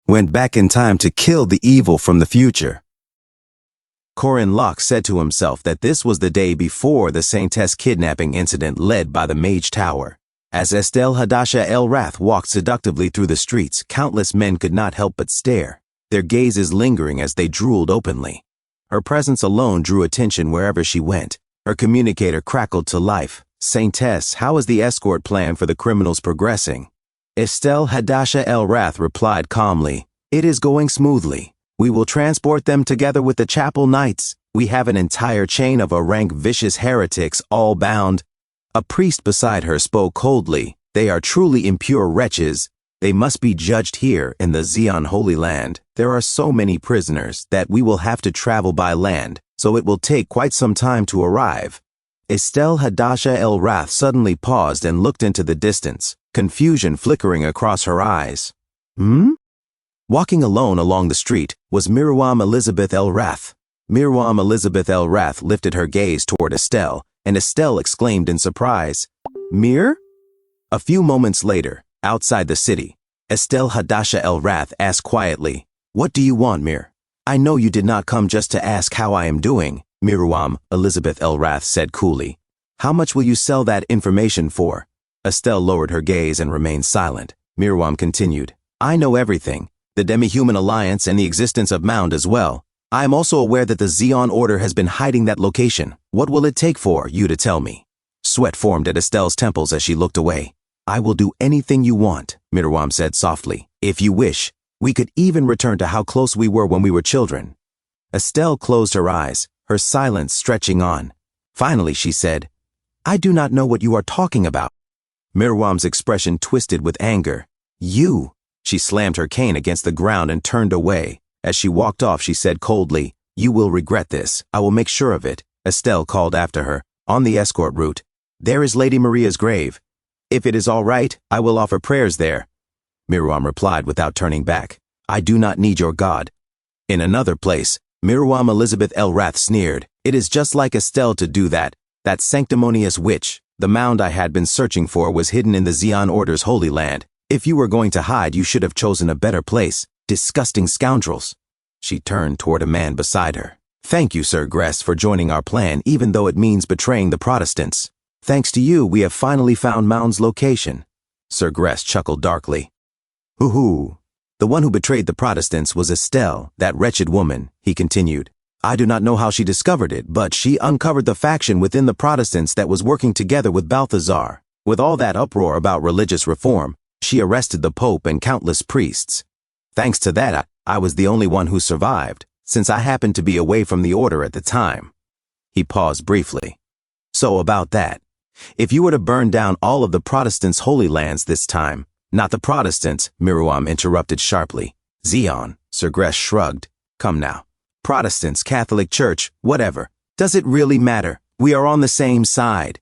went back in time to kill the evil from the future. Corin Locke said to himself that this was the day before the Saintess kidnapping incident led by the Mage Tower. As Estelle Hadasha El Rath walked seductively through the streets, countless men could not help but stare, their gazes lingering as they drooled openly. Her presence alone drew attention wherever she went. Her communicator crackled to life. "Saintess, how is the escort plan for the criminals progressing?" Estelle Hadasha El Rath replied calmly, "It is going smoothly. We will transport them together with the chapel knights. We have an entire chain of rank vicious heretics, all bound." A priest beside her spoke coldly, "They are truly impure wretches. They must be judged here in the Xi'an Holy Land. There are so many prisoners that we will have to travel by land, so it will take quite some time to arrive." Estelle Hadasha El Rath suddenly paused and looked into the distance, confusion flickering across her eyes. Walking alone along the street was Miriam Elizabeth El Rath. Miriam Elizabeth El Rath lifted her gaze toward Estelle, and Estelle exclaimed in surprise, "Mir?" A few moments later, outside the city, Estelle Hadasha El Rath asked quietly, "What do you want, Mir?" "I know you did not come just to ask how I am doing," Miriam Elizabeth El Rath said coolly. "How much will you sell that information for?" Estelle lowered her gaze and remained silent. Miriam continued, "I know everything, the Demi-Human Alliance and the existence of Mound as well. I am also aware that the Xi'an Order has been hiding that location. What will it take for you to tell me?" Sweat formed at Estelle's temples as she looked away. "I will do anything you want," Miriam said softly. "If you wish, we could even return to how close we were when we were children." Estelle closed her eyes, her silence stretching on. Finally she said, "I do not know what you are talking about." Miriam's expression twisted with anger. "You!" She slammed her cane against the ground and turned away. As she walked off, she said coldly, "You will regret this. I will make sure of it." Estelle called after her, "On the escort route, there is Lady Maria's grave. If it is all right, I will offer prayers there." Miriam replied without turning back, "I do not need your God." In another place, Miriam Elizabeth El Rath sneered, "It is just like Estelle to do that. That sanctimonious witch. The mound I had been searching for was hidden in the Xi'an Order's Holy Land. If you were going to hide, you should have chosen a better place. Disgusting scoundrels." She turned toward a man beside her. "Thank you, Sir Gress, for joining our plan, even though it means betraying the Protestants. Thanks to you, we have finally found Mound's location." Sir Gress chuckled darkly. "Hoo-hoo. The one who betrayed the Protestants was Estelle, that wretched woman," he continued. "I do not know how she discovered it, but she uncovered the faction within the Protestants that was working together with Balthazar. With all that uproar about religious reform, she arrested the Pope and countless priests. Thanks to that, I was the only one who survived, since I happened to be away from the order at the time." He paused briefly. "So about that. If you were to burn down all of the Protestants' holy lands this time—" "Not the Protestants," Miriam interrupted sharply. "Xi'an," Sir Gress shrugged. "Come now. Protestants, Catholic Church, whatever. Does it really matter? We are on the same side."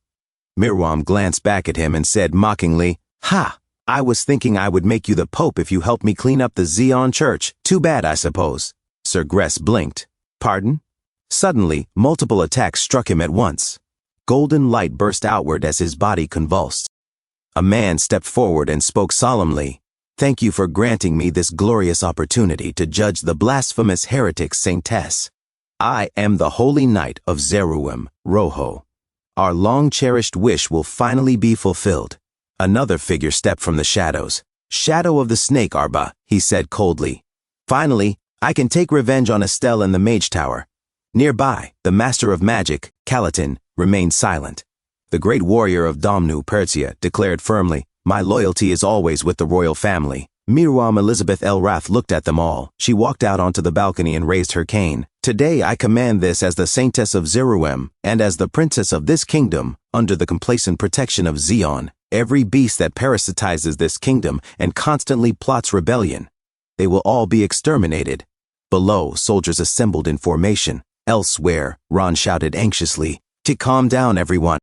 Miriam glanced back at him and said mockingly, "Ha! I was thinking I would make you the Pope if you helped me clean up the Xi'an Church. Too bad, I suppose." Sir Gress blinked. "Pardon?" Suddenly, multiple attacks struck him at once. Golden light burst outward as his body convulsed. A man stepped forward and spoke solemnly, "Thank you for granting me this glorious opportunity to judge the blasphemous heretic Saintess. I am the Holy Knight of Zeruim, Rojo. Our long-cherished wish will finally be fulfilled." Another figure stepped from the shadows. "Shadow of the Snake, Arba," he said coldly. "Finally, I can take revenge on Estelle and the Mage Tower." Nearby, the Master of Magic, Calatin, remained silent. The great warrior of Domnu, Persia, declared firmly, "My loyalty is always with the royal family." Miriam Elizabeth El Rath looked at them all. She walked out onto the balcony and raised her cane. "Today I command this as the Saintess of Zeruim, and as the princess of this kingdom, under the complacent protection of Xi'an, every beast that parasitizes this kingdom and constantly plots rebellion, they will all be exterminated." Below, soldiers assembled in formation. "Elsewhere," Ron shouted anxiously, "To calm down, everyone.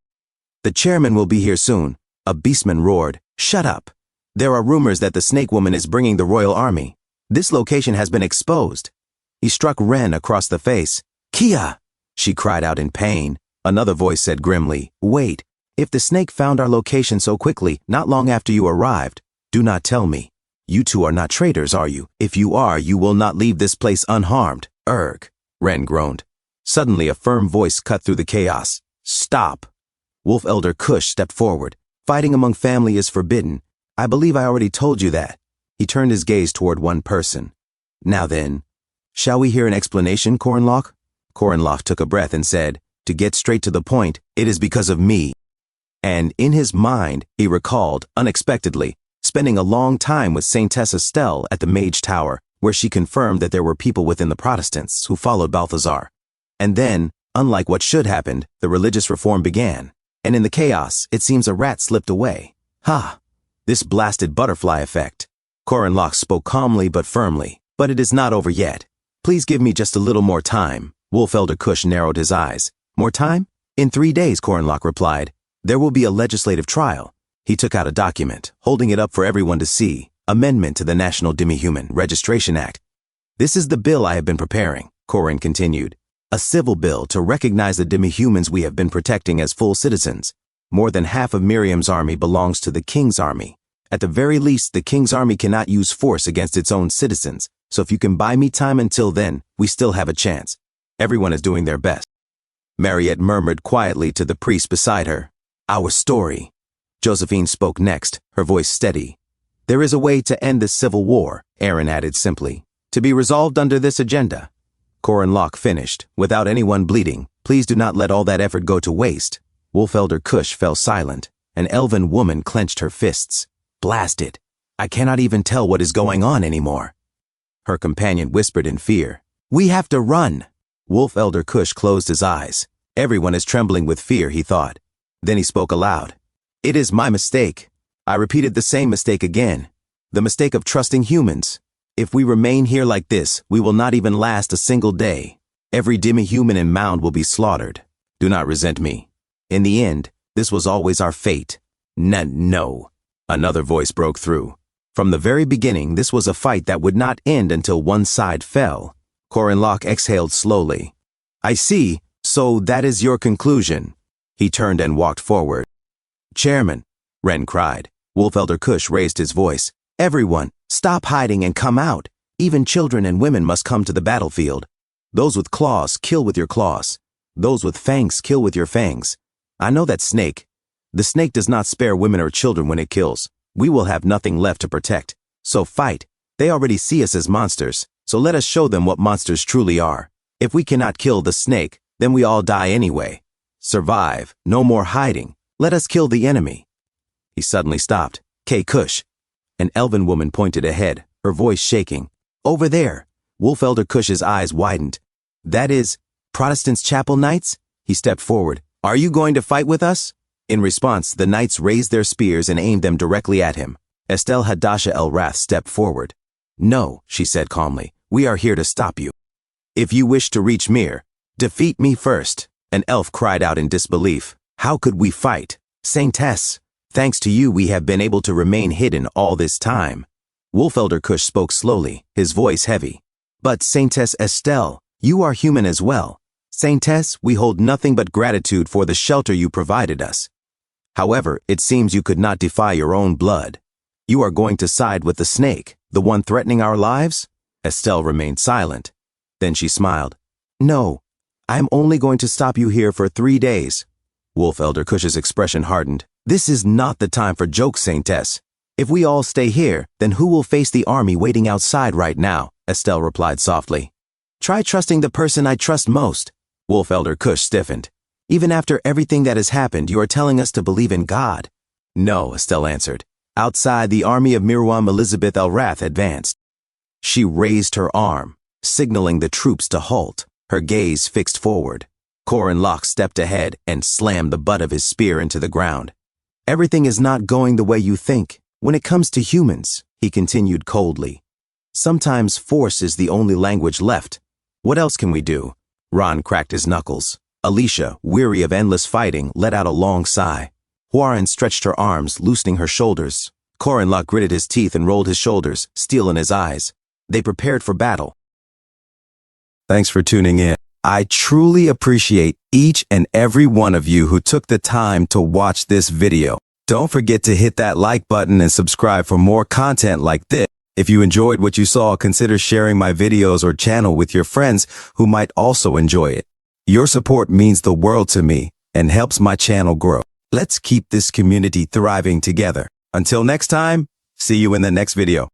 The chairman will be here soon." A beastman roared, "Shut up. There are rumors that the Snake Woman is bringing the royal army. This location has been exposed." He struck Ren across the face. "Kia!" she cried out in pain. Another voice said grimly, "Wait. If the snake found our location so quickly, not long after you arrived, do not tell me. You two are not traitors, are you? If you are, you will not leave this place unharmed. Erg, Ren groaned. Suddenly, a firm voice cut through the chaos. Stop. Wolf Elder Kush stepped forward. Fighting among family is forbidden. I believe I already told you that. He turned his gaze toward one person. Now then, shall we hear an explanation, Korenlock? Korenlock took a breath and said, to get straight to the point, it is because of me. And in his mind, he recalled, unexpectedly, spending a long time with Saintess Estelle at the Mage Tower, where she confirmed that there were people within the Protestants who followed Balthazar. And then, unlike what should happen, the religious reform began. And in the chaos, it seems a rat slipped away. Ha! This blasted butterfly effect. Korenlock spoke calmly but firmly. But it is not over yet. Please give me just a little more time. Wolf Elder Kush narrowed his eyes. More time? In 3 days, Korenlock replied. There will be a legislative trial. He took out a document, holding it up for everyone to see. Amendment to the National Demi-Human Registration Act. This is the bill I have been preparing, Koren continued. A civil bill to recognize the demi-humans we have been protecting as full citizens. More than half of Miriam's army belongs to the King's army. At the very least, the King's army cannot use force against its own citizens. So if you can buy me time until then, we still have a chance. Everyone is doing their best. Mariette murmured quietly to the priest beside her. Our story. Josephine spoke next, her voice steady. There is a way to end this civil war, Aaron added simply. To be resolved under this agenda. Korenlock finished, without anyone bleeding. Please do not let all that effort go to waste. Wolf Elder Kush fell silent. An elven woman clenched her fists. Blast it. I cannot even tell what is going on anymore. Her companion whispered in fear. We have to run. Wolf Elder Kush closed his eyes. Everyone is trembling with fear, he thought. Then he spoke aloud. It is my mistake. I repeated the same mistake again. The mistake of trusting humans. If we remain here like this, we will not even last a single day. Every demi-human in Mound will be slaughtered. Do not resent me. In the end, this was always our fate. No. Another voice broke through. From the very beginning, this was a fight that would not end until one side fell. Korenlock exhaled slowly. I see, so that is your conclusion. He turned and walked forward. Chairman, Ren cried. Wolf Elder Kush raised his voice. Everyone, stop hiding and come out. Even children and women must come to the battlefield. Those with claws, kill with your claws. Those with fangs, kill with your fangs. I know that snake. The snake does not spare women or children when it kills. We will have nothing left to protect. So fight. They already see us as monsters, so let us show them what monsters truly are. If we cannot kill the snake, then we all die anyway. Survive. No more hiding. Let us kill the enemy. He suddenly stopped. K. Kush. An elven woman pointed ahead, her voice shaking. Over there. Wolf Elder Kush's eyes widened. That is, Protestants' chapel knights? He stepped forward. Are you going to fight with us? In response, the knights raised their spears and aimed them directly at him. Estelle Hadasha El Rath stepped forward. No, she said calmly. We are here to stop you. If you wish to reach Mir, defeat me first. An elf cried out in disbelief. How could we fight? Saintess, thanks to you we have been able to remain hidden all this time. Wolf Elder Kush spoke slowly, his voice heavy. But Saintess Estelle, you are human as well. Saintess, we hold nothing but gratitude for the shelter you provided us. However, it seems you could not defy your own blood. You are going to side with the snake, the one threatening our lives? Estelle remained silent. Then she smiled. No, I am only going to stop you here for 3 days. Wolf Elder Kush's expression hardened. This is not the time for jokes, Saintess. If we all stay here, then who will face the army waiting outside right now? Estelle replied softly. Try trusting the person I trust most. Wolf Elder Kush stiffened. Even after everything that has happened, you are telling us to believe in God. No, Estelle answered. Outside, the army of Miriam Elizabeth El Rath advanced. She raised her arm, signaling the troops to halt, her gaze fixed forward. Korenlock stepped ahead and slammed the butt of his spear into the ground. Everything is not going the way you think. When it comes to humans, he continued coldly. Sometimes force is the only language left. What else can we do? Ron cracked his knuckles. Alicia, weary of endless fighting, let out a long sigh. Huaren stretched her arms, loosening her shoulders. Korenlock gritted his teeth and rolled his shoulders, steel in his eyes. They prepared for battle. Thanks for tuning in. I truly appreciate each and every one of you who took the time to watch this video. Don't forget to hit that like button and subscribe for more content like this. If you enjoyed what you saw, consider sharing my videos or channel with your friends who might also enjoy it. Your support means the world to me and helps my channel grow. Let's keep this community thriving together. Until next time, see you in the next video.